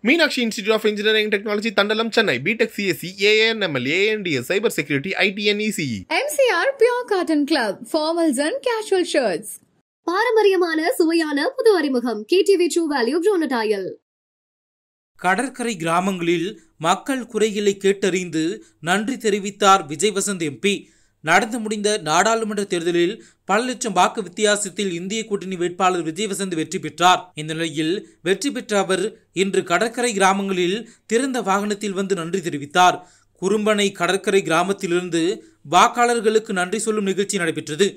Meenakshi Institute of Engineering and Technology, Tandalam, Chennai. BTech CSE, ANML, ANDS, Cyber Security, IT and ECE. MCR Pure Cotton Club, formals and casual shirts. பாரம்பரியமான சுவையான புது அறிமுகம் KTV True Value Bronadile. கடற்கரை கிராமங்களில் மக்கள் குறைகளை கேட்டறிந்து நன்றி தெரிவித்தார் விஜய் வசந்த் எம்பி. நடந்து முடிந்த நாடாளுமன்ற தேர்தலில் பல லட்சம் வாக்கு வித்தியாசத்தில் இந்திய கூட்டணி வேட்பாளர் விஜய் வசந்த் வெற்றி பெற்றார். இந்த நிலையில் வெற்றி பெற்ற அவர் இன்று கடற்கரை கிராமங்களில் திறந்த வாகனத்தில் வந்து நன்றி தெரிவித்தார். குறும்பனை கடற்கரை கிராமத்திலிருந்து வாக்காளர்களுக்கு நன்றி சொல்லும் நிகழ்ச்சி நடைபெற்றது.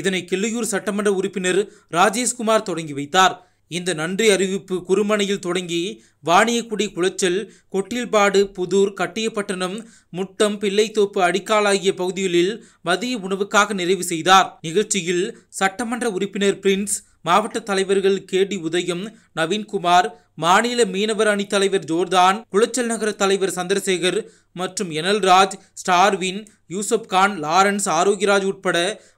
இதனை கிள்ளியூர் சட்டமன்ற உறுப்பினர் ராஜேஷ்குமார் தொடங்கி வைத்தார். இந்த நன்றி அறிவிப்பு குறுமனையில் தொடங்கி வாணியக்குடி, குளச்சல், கொட்டில்பாடு, புதூர், கட்டியப்பட்டணம், முட்டம், பிள்ளைத்தோப்பு, அடிக்கால் ஆகிய பகுதிகளில் மதிய உணவுக்காக நிறைவு செய்தார். நிகழ்ச்சியில் சட்டமன்ற உறுப்பினர் பிரின்ஸ், மாவட்ட தலைவர்கள் KD உதயம், நவீன்குமார், மாநில மீனவர் அணி தலைவர் ஜோர்தான், குளச்சல் நகர தலைவர் சந்திரசேகர் மற்றும் எனல்ராஜ், ஸ்டார்வின், யூசப் கான், லாரன்ஸ், ஆரோக்கியராஜ் உட்பட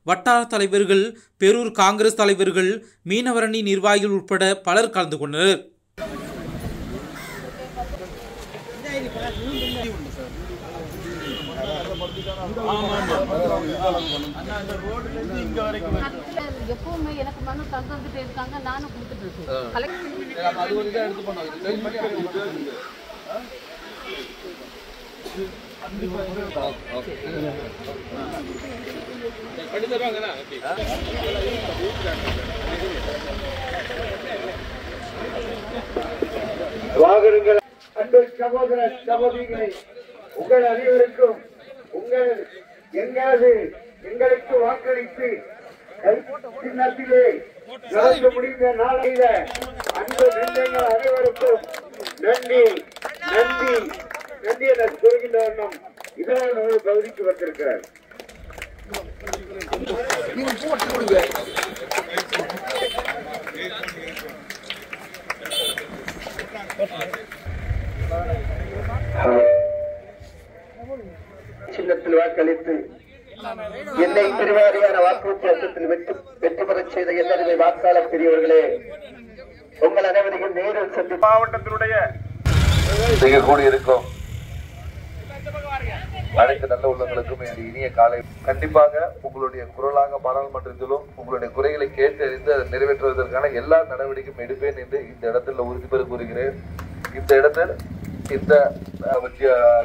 வட்டார தலைவர்கள், பேரூர் காங்கிரஸ் தலைவர்கள், மீனவர் அணி நிர்வாகிகள் உட்பட பலர் கலந்து கொண்டனர். எப்பவுமே எனக்கு மனு தந்துட்டு இருக்காங்க, நானும் கொடுத்துட்டு இருக்கேன். வாகனங்கள் அன்பு சகோதர சகோதரிகளை, உங்கள் அனைவருக்கும் எங்களுக்கு வாக்களித்து சின்னத்திலே நடந்து முடிந்த நாளையில அன்பு நெஞ்சங்கள் அனைவருக்கும் நன்றி நன்றி நன்றி என கூறுகின்ற வண்ணம் இதனால் நமது பகுதிக்கு வந்திருக்கிறார். சின்னத்தில் வாக்களித்து என்னை பெருவாரியான வாக்கு வித்தியாசத்தில் வெற்றி பெறச் செய்த எல்லாருமே வாக்காளர் பெரியவர்களே, உங்கள் அனைவரையும் நேரில் சென்று மாவட்டத்தினுடைய கூடியிருக்கும் அனைத்து நல்ல உள்ளங்களுக்கும் என்னுடைய இனிய காலை. கண்டிப்பாக உங்களுடைய குரலாக பாராளுமன்றத்திலும் உங்களுடைய குறைகளை கேட்டு அறிந்து அதை நிறைவேற்றுவதற்கான எல்லா நடவடிக்கையும் எடுப்பேன் என்று இந்த இடத்தில் உறுதிபெற கூறுகிறேன். இந்த இடத்தில் இந்த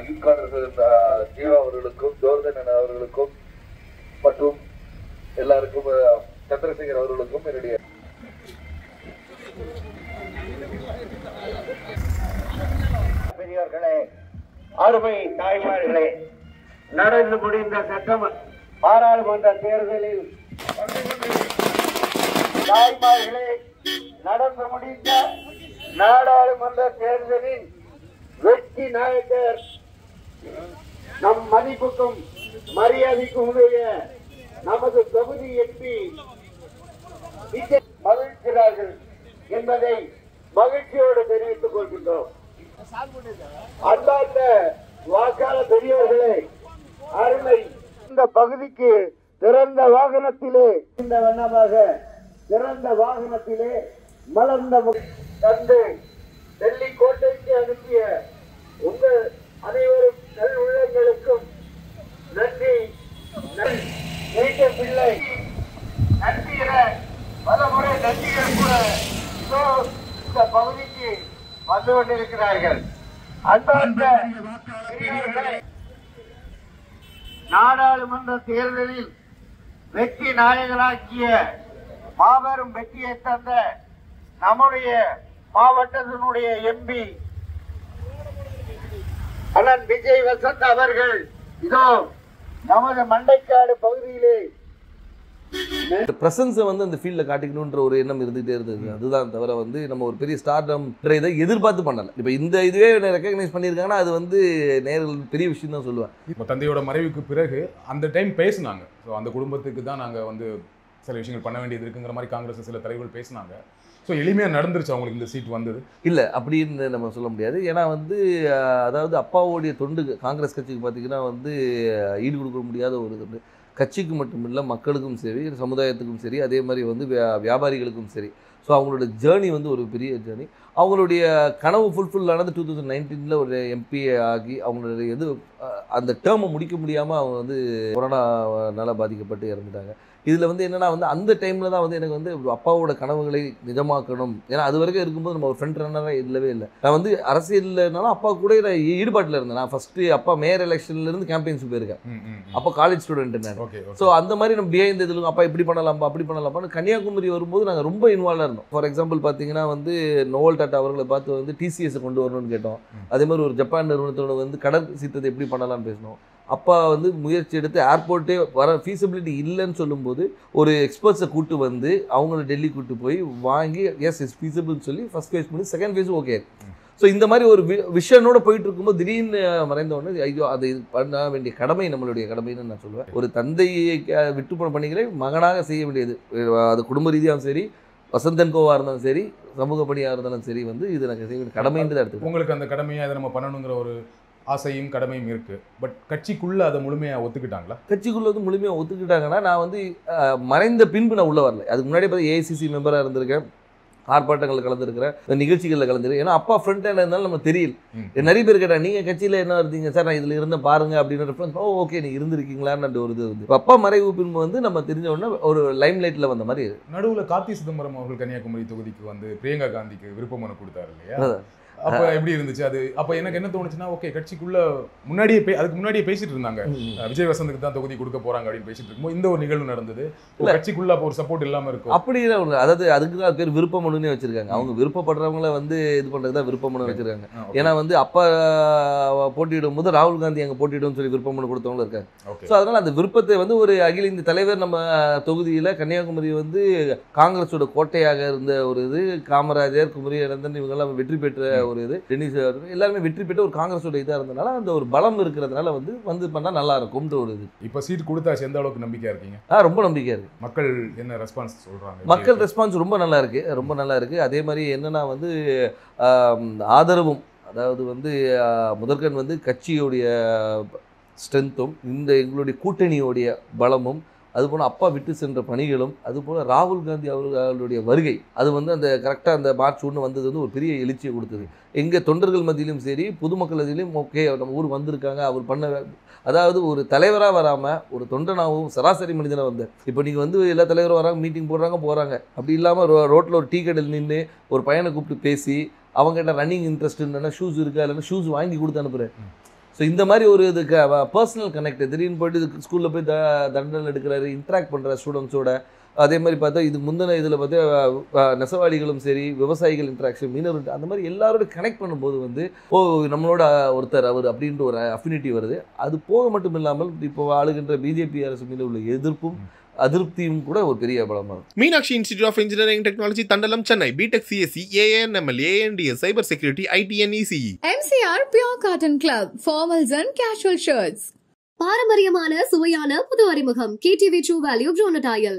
யூத் காங்கிரஸ் ஜீவா அவர்களுக்கும், ஜோர்தன் அவர்களுக்கும் மற்றும் எல்லாருக்கும், சந்திரசேகர் அவர்களுக்கும் என்னுடைய பெரியவர்களே, அருமை தாய்மார்களே, நடந்து முடிந்த பாராளுமன்ற தேர்தலில் தாய்மார்களே, நடந்து முடிந்த நாடாளுமன்ற தேர்தலில் வெற்றி நாயகர் நம் மதிப்புக்கும் மரியாதைக்கும் உடைய நமது தொகுதி MP மகிழ்கிறார்கள் என்பதை மகிழ்ச்சியோடு தெரிவித்துக் கொள்கின்றோம். அன்பார்ந்த வாக்காளர் பெரியவர்களே, அருமை இந்த பகுதிக்கு திறந்த வாகனத்திலே இந்த வண்ணமாக திறந்த வாகனத்திலே மலர்ந்த தந்து டெல்லி கோட்டைக்கு அனுப்பிய உங்கள் அனைவரும் நல் உள்ளங்களுக்கும் நன்றி. பிள்ளை நன்றி என பல முறை நன்றிகள் கூட இந்த பகுதிக்கு வந்து கொண்டிருக்கிறார்கள். அன்பார்ந்த நாடாளுமன்ற தேர்தலில் வெற்றி நாயகராக்கிய மாபெரும் வெற்றியை தந்த நம்முடைய மாவட்டத்தினுடைய MP அண்ணன் விஜய் வசந்த் அவர்கள் இதோ நமது மண்டைக்காடு பகுதியிலே பிரசன்ஸை அந்த ஃபீல்டில் காட்டிக்கணுன்ற ஒரு எண்ணம் இருந்துகிட்டே இருந்தது. அதுதான் தவிர நம்ம ஒரு பெரிய ஸ்டார்டம் இதை எதிர்பார்த்து பண்ணலை. இப்போ இந்த இதுவே ரெக்கக்னைஸ் பண்ணியிருக்காங்கன்னா அது நேரில் பெரிய விஷயம் தான் சொல்லுவேன். இப்போ தந்தையோட மறைவுக்கு பிறகு அந்த டைம் பேசினாங்க. ஸோ அந்த குடும்பத்துக்கு தான் நாங்கள் சில விஷயங்கள் பண்ண வேண்டியது இருக்குங்கிற மாதிரி காங்கிரஸ் சில தலைவர்கள் பேசினாங்க. ஸோ எளிமையாக நடந்துருச்சு அவங்களுக்கு இந்த சீட் வந்தது இல்லை அப்படின்னு நம்ம சொல்ல முடியாது. ஏன்னா அதாவது அப்பாவோடைய தொண்டு காங்கிரஸ் கட்சிக்கு பார்த்திங்கன்னா ஈடு கொடுக்க முடியாத ஒரு தொண்டு. கட்சிக்கு மட்டும் இல்லை, மக்களுக்கும் சரி, சமுதாயத்துக்கும் சரி, அதே மாதிரி வியாபாரிகளுக்கும் சரி. ஸோ அவங்களோட ஜேர்னி வந்து ஒரு பெரிய ஜேர்னி. அவங்களுடைய கனவு ஃபுல்ஃபில் ஆனது 2019 ஒரு எம்பி ஆகி அவங்களுடைய அந்த டேர்மை முடிக்க முடியாமல் அவங்க வந்து கொரோனாவால் பாதிக்கப்பட்டு இறந்துட்டாங்க. இதில் வந்து என்னென்னா வந்து அந்த டைமில் தான் வந்து எனக்கு வந்து அப்பாவோட கனவுகளை நிஜமாக்கணும். ஏன்னா அது வரைக்கும் இருக்கும்போது நம்ம ஒரு ஃப்ரண்ட் ரன்னராக இல்லவே இல்லை. நான் வந்து அரசியல்னாலும் அப்பா கூட நான் ஈடுபாட்டில் இருந்தேன். நான் ஃபஸ்ட்டு அப்பா மேயர் எலெக்ஷன்லேருந்து கேம்பெயின்ஸ் போயிருக்கேன். அப்போ காலேஜ் ஸ்டூடெண்ட் நான். ஸோ அந்த மாதிரி நம்ம பிஹைண்ட் இதில் அப்பா இப்படி பண்ணலாம்ப்பா அப்படி பண்ணலாம்ப்பான்னு கன்னியாகுமரி வரும்போது நாங்கள் ரொம்ப இன்வால்வாக இருந்தோம். ஃபார் எக்ஸாம்பிள் பார்த்தீங்கன்னா வந்து நோவல் டாட்டா அவர்களை பார்த்து வந்து டிசிஎஸ் கொண்டு வரணும்னு கேட்டோம். அதே மாதிரி ஒரு ஜப்பான் நிறுவனத்தோட வந்து கடல் சீற்றத்தை எப்படி பண்ணலாம்னு பேசினோம். அப்பா வந்து முயற்சி எடுத்து ஏர்போர்ட்டே வர ஃபீஸிபிலிட்டி இல்லைன்னு சொல்லும்போது ஒரு எக்ஸ்பர்ட்ஸை கூட்டு வந்து அவங்கள டெல்லி கூட்டு போய் வாங்கி எஸ் இஸ் ஃபீஸிபிள்னு சொல்லி ஃபஸ்ட் ஃபேஸ் பண்ணி செகண்ட் ஃபேஸும் ஓகே. ஸோ இந்த மாதிரி ஒரு விஷனோட போயிட்டு இருக்கும்போது திடீர்னு மறைந்த உடனே ஐயோ அது பண்ண வேண்டிய கடமை நம்மளுடைய கடமைன்னு நான் சொல்லுவேன். ஒரு தந்தையை விட்டு போன பணிகளை மகனாக செய்ய வேண்டியது. அது குடும்ப ரீதியாகவும் சரி, வசந்தன் கோவாக இருந்தாலும் சரி, சமூக பணியாக இருந்தாலும் சரி, வந்து இது எனக்கு செய்ய வேண்டிய கடமைன்னு தான் எடுத்து. உங்களுக்கு அந்த கடமையை அதை நம்ம பண்ணணுங்கிற ஒரு ஆசையும் கடமையும் இருக்குது. பட் கட்சிக்குள்ளே அதை முழுமையாக ஒத்துக்கிட்டாங்களா? கட்சிக்குள்ளே வந்து முழுமையாக ஒத்துக்கிட்டாங்கன்னா நான் வந்து மறைந்த பின்பு நான் உள்ளே வரல. அதுக்கு முன்னாடி பார்த்து ஏஐசிசி மெம்பராக இருந்திருக்கேன், ஆர்ப்பாட்டங்களில் கலந்துருக்கிறேன், நிகழ்ச்சிகளில் கலந்துருக்கேன். ஏன்னா அப்பா ஃப்ரண்ட் ஹேண்ட் இருந்தாலும் நம்ம தெரியல. நிறைய பேர் கேட்டாங்க நீங்கள் கட்சியில் என்ன இருந்தீங்க சார், நான் இதில் இருந்தேன் பாருங்க அப்படின்னு ரெஃபரன்ஸ். ஓகே நீ இருந்திருக்கீங்களான்னு ஒரு இது வந்து அப்பா மறைவு பின்பு வந்து நம்ம தெரிஞ்ச உடனே ஒரு லைம் லைட்டில் வந்த மாதிரி. நடுவில் கார்த்தி சிதம்பரம் அவர்கள் கன்னியாகுமரி தொகுதிக்கு வந்து பிரியங்கா காந்திக்கு விருப்ப மனு கொடுத்தாரு இல்லையா? அப்போ எப்படி இருந்துச்சு அது? அப்போ எனக்கு என்ன தோணுச்சுன்னா, ஓகே கட்சிக்குள்ள அதுக்கு முன்னாடியே பேசிட்டு இருந்தாங்க, விஜய் வசந்துக்கு தான் தொகுதி கொடுக்க போறாங்க அப்படின்னு பேசிட்டு இருக்கும்போது இந்த ஒரு நிகழ்வு நடந்தது. கட்சிக்குள்ள அப்போ ஒரு சப்போர்ட் இல்லாம இருக்கும். அப்படி அதாவது அதுக்கு தான் பேர் விருப்ப மனுன்னு வச்சிருக்காங்க. அவங்க விருப்பப்படுறவங்கள வந்து இது பண்றது தான் விருப்ப மனு வச்சிருக்காங்க. ஏன்னா வந்து அப்பா போட்டியிடும் போது ராகுல் காந்தி அங்கே போட்டியிடும் சொல்லி விருப்ப மனு கொடுத்தவங்களும் இருக்காங்க. ஸோ அதனால அந்த விருப்பத்தை வந்து ஒரு அகில இந்திய தலைவர் நம்ம தொகுதியில் கன்னியாகுமரி வந்து காங்கிரஸோட கோட்டையாக இருந்த ஒரு இது, காமராஜர், குமரி அனந்தன் இவங்கெல்லாம் வெற்றி பெற்ற ஒரு இது, டென்னிஸ் எல்லாருமே வெற்றி பெற்று ஒரு காங்கிரஸோட இதாக இருந்தனால அந்த ஒரு பலம் இருக்கிறதுனால வந்து பண்ணால் நல்லா இருக்கும்ன்ற ஒரு இது. இப்போ சீட் கொடுத்தா எந்த அளவுக்கு நம்பிக்கையா இருக்கீங்க? ரொம்ப நம்பிக்கையா இருக்கு. மக்கள் என்ன ரெஸ்பான்ஸ் சொல்றாங்க? மக்கள் ரெஸ்பான்ஸ் ரொம்ப நல்லா இருக்கு, ரொம்ப நல்லா இருக்கு. அதே மாதிரி என்னன்னா வந்து ஆதரவும், அதாவது வந்து முதற்கண் வந்து கட்சியோடைய ஸ்ட்ரென்த்தும் எங்களுடைய கூட்டணியோடைய பலமும், அதுபோல் அப்பா விட்டு சென்ற பணிகளும், அதுபோல் ராகுல் காந்தி அவர்களுடைய வருகை, அது வந்து அந்த கரெக்டாக அந்த மார்ச் 1 வந்தது வந்து ஒரு பெரிய எழுச்சியை கொடுத்தது. எங்கள் தொண்டர்கள் மத்தியிலும் சரி, பொதுமக்கள் மத்தியிலும் ஓகே நம்ம ஊர் வந்திருக்காங்க, அவர் பண்ண, அதாவது ஒரு தலைவராக வராமல் ஒரு தொண்டனாகவும் சராசரி மனிதனாக வந்தார். இப்போ நீங்கள் வந்து எல்லா தலைவரும் வராங்க, மீட்டிங் போகிறாங்க. அப்படி இல்லாமல் ரோட்டில் ஒரு டீ கடையில் நின்று ஒரு பையனை கூப்பிட்டு பேசி அவங்ககிட்ட ரன்னிங் இன்ட்ரெஸ்ட் இல்லைன்னா ஷூஸ் இருக்கா, இல்லைன்னா ஷூஸ் வாங்கி கொடுத்து அனுப்புகிறேன். ஸோ இந்த மாதிரி ஒரு இதுக்கு பர்சனல் கனெக்ட், திடீர்னு போய்ட்டு ஸ்கூலில் போய் தண்டனை எடுக்கிறாரு, இன்ட்ராக்ட் பண்ணுற ஸ்டூடெண்ட்ஸோட. அதே மாதிரி பார்த்தா இதுக்கு முந்தின இதில் பார்த்தா நெசவாளிகளும் சரி, விவசாயிகள் இன்ட்ராக்ஷன், மீனவர், அந்த மாதிரி எல்லாரோட கனெக்ட் பண்ணும்போது வந்து நம்மளோட ஒருத்தர் அவர் அப்படின்ற ஒரு அஃபினிட்டி வருது. அது போக மட்டும் இல்லாமல் இப்போ ஆளுகின்ற பிஜேபி அரசு மீது உள்ள எதிர்ப்பும் அதிருப்தியும் கூட ஒரு பெரிய பலமாக இருக்கும். Meenakshi institute of engineering technology Thandalam Chennai, BTech CSC, AIML, AIDS, cyber security, ITN, ECE. MCR Pure Cotton Club, formals and casual shirts. பாரம்பரியமான சுவையான புது அறிமுகம் KTV True Value Bronatile.